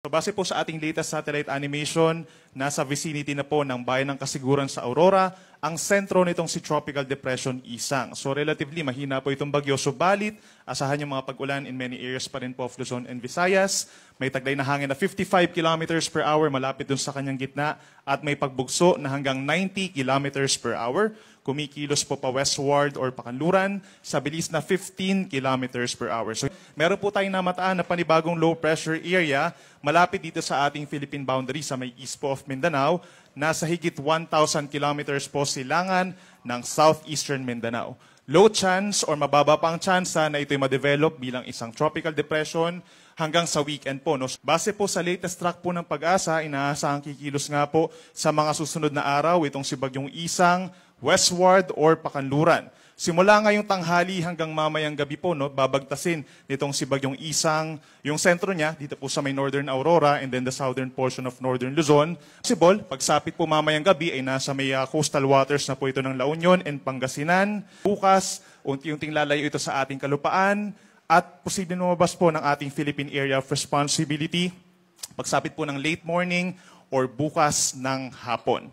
So base po sa ating latest satellite animation, nasa vicinity na po ng bayan ng Kasiguran sa Aurora, ang sentro nitong si Tropical Depression Isang. So relatively mahina po itong bagyo, subalit asahan yung mga pag-ulan in many areas pa rin po of Luzon and Visayas. May taglay na hangin na 55 kilometers per hour malapit dun sa kanyang gitna at may pagbugso na hanggang 90 kilometers per hour. Kumikilos po pa westward or pakanluran sa bilis na 15 kilometers per hour. So, meron po tayong namataan na panibagong low pressure area malapit dito sa ating Philippine boundary sa may east po of Mindanao. Nasa higit 1,000 kilometers po silangan ng southeastern Mindanao. Low chance or mababa pang tsansa na ito'y ma-develop bilang isang tropical depression hanggang sa weekend po. No? Base po sa latest track po ng Pag-asa, inaasahang kikilos nga po sa mga susunod na araw itong si Bagyong Isang, westward or pakanluran. Simula ngayong tanghali hanggang mamayang gabi po, no, babagtasin nitong si Bagyong Isang, yung sentro niya, dito po sa may northern Aurora and then the southern portion of northern Luzon. Possible, pagsapit po mamayang gabi ay nasa may coastal waters na po ito ng La Union and Pangasinan. Bukas, unti-unting lalayo ito sa ating kalupaan at posibleng lumabas po ng ating Philippine Area of Responsibility pagsapit po ng late morning or bukas ng hapon.